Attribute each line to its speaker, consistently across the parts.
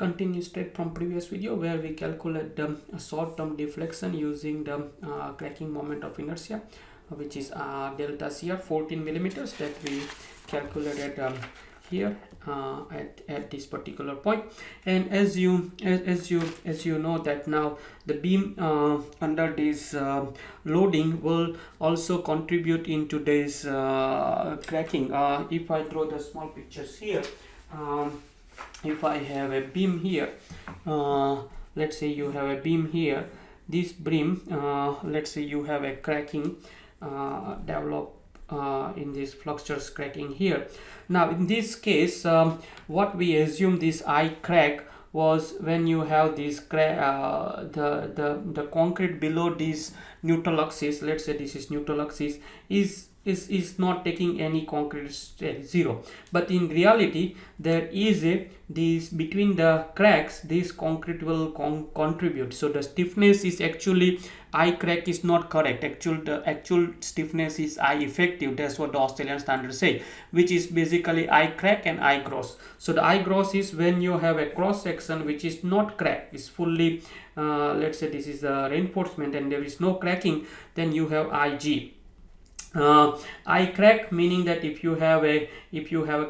Speaker 1: continue straight from previous video where we calculate the short-term deflection using the cracking moment of inertia, which is delta CR 14 millimeters that we calculated here at this particular point. And as you know that now the beam under this loading will also contribute into this cracking. If I draw the small pictures here, if I have a beam here, let's say you have a beam here, this beam, let's say you have a cracking develop in this flux cracking here. Now in this case, what we assume this I crack was when you have this the concrete below this neutral axis, let's say this is neutral axis, is not taking any concrete stress, zero, but in reality there is this between the cracks, this concrete will contribute. So the stiffness is actually I crack is not correct. The actual stiffness is I effective. That's what the Australian standard say, which is basically I crack and I gross. So the I gross is when you have a cross section which is not cracked, is fully let's say this is a reinforcement and there is no cracking, then you have IG. I crack meaning that if you have a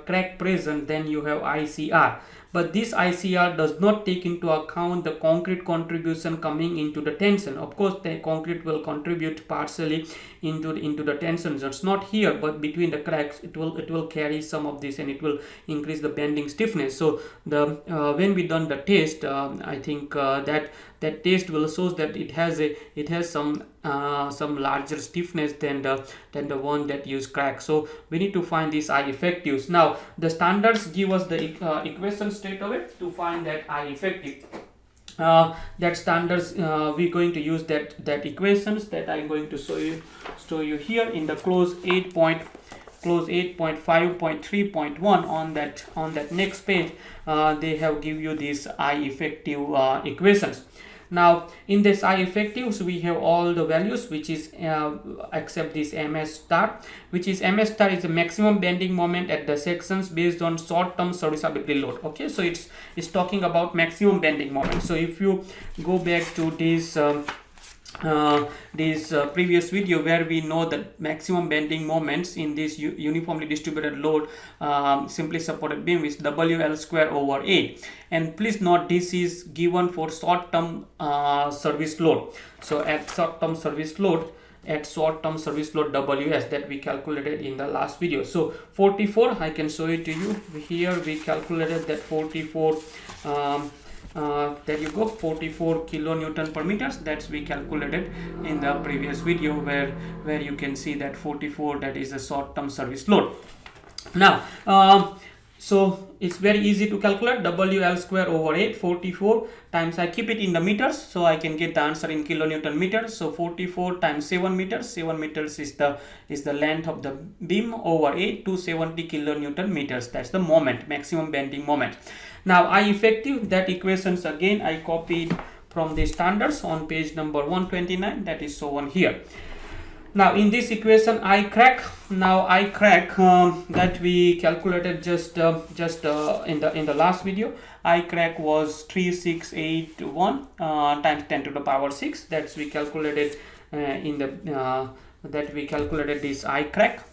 Speaker 1: crack present, then you have ICR, but this ICR does not take into account the concrete contribution coming into the tension. Of course the concrete will contribute partially into the tension. It's not here, but between the cracks it will carry some of this and it will increase the bending stiffness. So the when we done the test, I think that test will shows that it has some larger stiffness than the one that use crack. So we need to find these I effectives. Now the standards give us the equation straight away to find that I effective. That standards we're going to use that equations that I'm going to show you here in the close 8.5.3.1 on that next page. They have give you these I effective equations. Now in this I effectives we have all the values, which is except this MS star, which is MS star is the maximum bending moment at the sections based on short-term serviceability load. Okay, so it's talking about maximum bending moment. So if you go back to this previous video where we know the maximum bending moments in this uniformly distributed load simply supported beam is WL square over 8, and please note this is given for short-term service load. So at short-term service load WS that we calculated in the last video. So 44, I can show it to you here. We calculated that 44 there you go, 44 kilonewton per meters. That's we calculated in the previous video where you can see that 44, that is a short-term service load. Now so it's very easy to calculate WL square over 8, 44 times, I keep it in the meters so I can get the answer in kilonewton meters. So 44 times 7 meters, 7 meters is the length of the beam over 8, 270 kilonewton meters. That's the moment, maximum bending moment. Now I effective, that equations again I copied from the standards on page number 129, that is shown here. Now in this equation I crack, that we calculated just in the last video. I crack was 3681 times 10 to the power 6. That's we calculated that we calculated this I crack.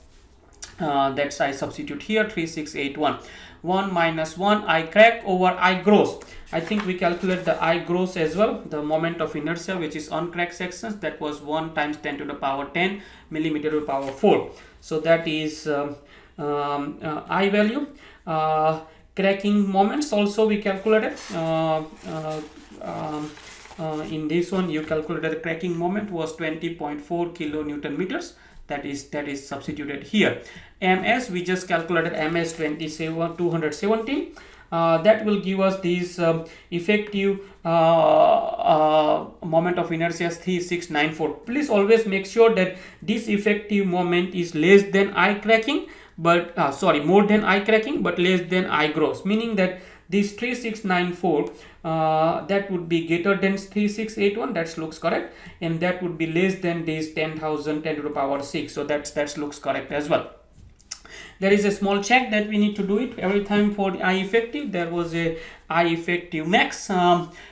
Speaker 1: That's I substitute here 3681. 1 minus 1 I crack over I gross. I think we calculate the I gross as well, the moment of inertia, which is on crack sections. That was 1 times 10 to the power 10 millimeter to the power 4. So that is I value. Cracking moments also we calculated. In this one you calculated the cracking moment was 20.4 kilonewton meters. That is substituted here. MS we just calculated MS 217. That will give us this effective moment of inertia 3694. Please always make sure that this effective moment is less than I cracking, but more than I cracking but less than I gross, meaning that this 3694 that would be greater than 3681. That looks correct, and that would be less than this 10,000 10 to the power 6. So that looks correct as well. there is a small check that we need to do it every time for the I effective. There was a I effective max.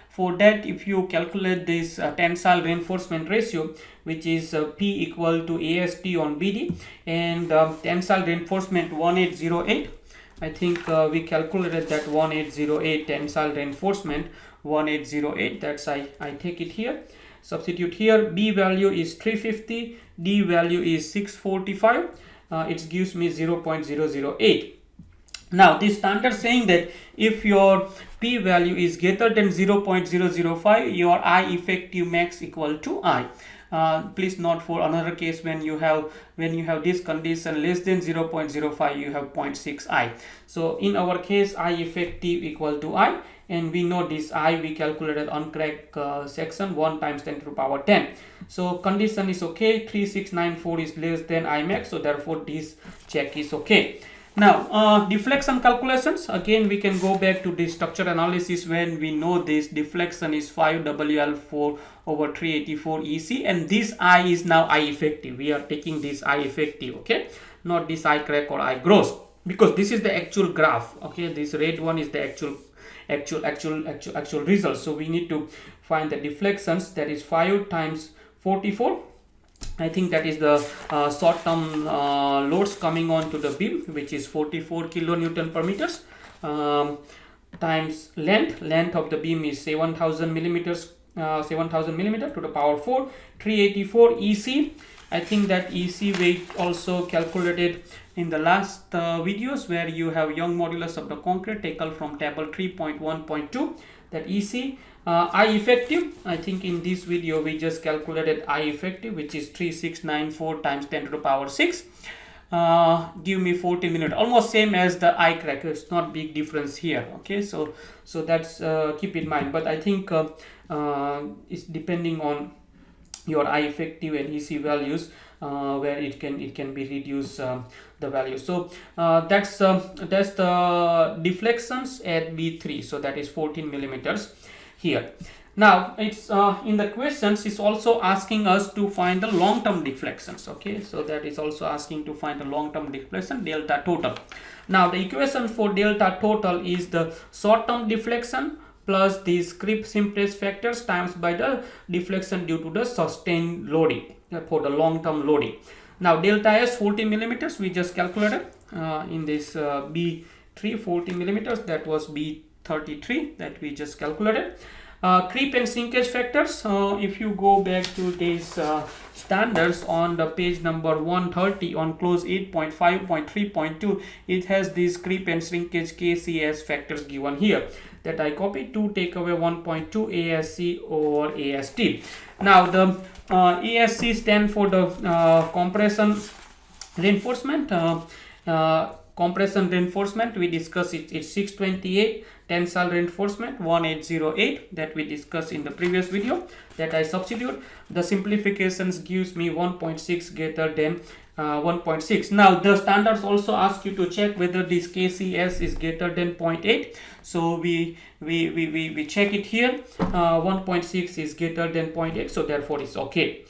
Speaker 1: For that, if you calculate this tensile reinforcement ratio, which is P equal to AST on BD, and tensile reinforcement 1808, I think we calculated that 1808 tensile reinforcement 1808. That's I take it here, substitute here. B value is 350, D value is 645. It gives me 0.008. Now this standard saying that if your P value is greater than 0.005, your I effective max equal to I. Please note, for another case, when you have this condition less than 0.05, you have 0.6 I. So in our case, I effective equal to I, and we know this I we calculated on crack section 1 times 10 to the power 10. So condition is okay. 3694 is less than I max, so therefore this check is okay. Now deflection calculations, again we can go back to the structure analysis when we know this deflection is 5 WL4 over 384 EC, and this I is now I effective. We are taking this I effective, okay, not this I crack or I gross, because this is the actual graph, okay. This red one is the actual result. So we need to find the deflections, that is 5 times 44. I think that is the short-term loads coming on to the beam, which is 44 kilonewton per meters, times length of the beam is 7,000 millimeters, 7,000 millimeter to the power 4, 384 EC. I think that EC we also calculated in the last videos, where you have Young modulus of the concrete taken from table 3.1.2, that EC. I effective, I think in this video we just calculated I effective, which is 3694 times 10 to the power 6. Give me 14 minutes, almost same as the I crack. It's not big difference here, okay. So that's keep in mind, but I think it's depending on your I effective and EC values, where it can be reduced the value. So that's the deflections at B3, so that is 14 millimeters here. Now it's in the questions is also asking us to find the long-term deflections, okay. So that is also asking to find the long-term deflection delta total. Now the equation for delta total is the short-term deflection plus these creep simplest factors times by the deflection due to the sustained loading for the long-term loading. Now delta S 40 millimeters we just calculated in this B3 40 millimeters, that was B33 that we just calculated. Creep and shrinkage factors, if you go back to these standards on the page number 130 on clause 8.5.3.2, it has these creep and shrinkage KCS factors given here, that I copied to take away 1.2 ASC over AST. Now the ASC stand for the compression reinforcement. Compression reinforcement we discussed it's 628, tensile reinforcement 1808 that we discussed in the previous video, that I substitute. The simplifications gives me 1.6 greater than 1.6. Now the standards also ask you to check whether this KCS is greater than 0.8. So we check it here. 1.6 is greater than 0.8, so therefore it's okay.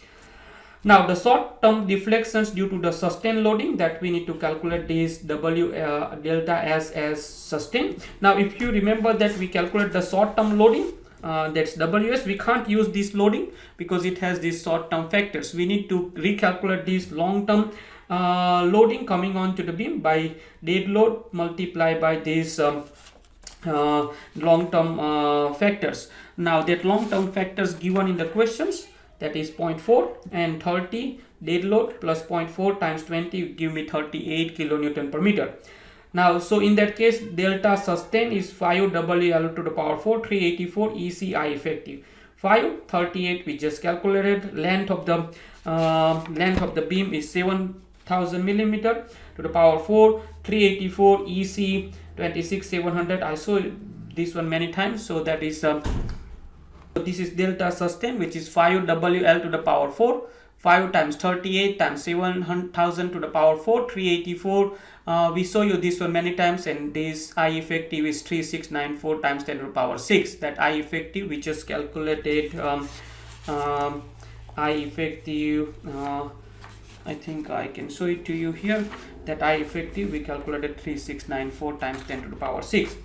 Speaker 1: Now the short-term deflections due to the sustained loading, that we need to calculate this W delta S as sustained. Now if you remember that we calculate the short-term loading, that's WS, we can't use this loading because it has these short-term factors. We need to recalculate this long-term loading coming on to the beam by dead load multiplied by these long-term factors. Now that long-term factors given in the questions, that is 0.4 and 30 dead load plus 0.4 times 20 give me 38 kilonewton per meter. Now so in that case delta sustain is 5 WL to the power 4 384 ECI effective. 5 38 we just calculated. Length of the beam is 7,000 millimeter to the power 4 384 EC 26700. I saw this one many times, so that is this is delta sustain, which is 5 WL to the power 4, 5 times 38 times 7,000 to the power 4, 384. We saw you this one many times, and this I effective is 3694 times 10 to the power 6. That I effective we just calculated. I effective, I think I can show it to you here. that I effective we calculated 3694 times 10 to the power 6.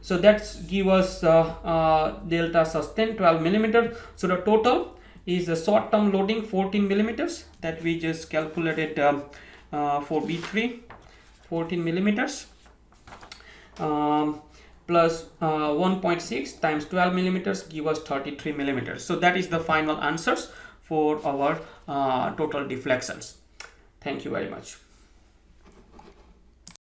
Speaker 1: So that's give us delta sustain 12 millimeters. So the total is the short term loading 14 millimeters that we just calculated for B3 14 millimeters plus 1.6 times 12 millimeters give us 33 millimeters. So that is the final answers for our total deflections. Thank you very much.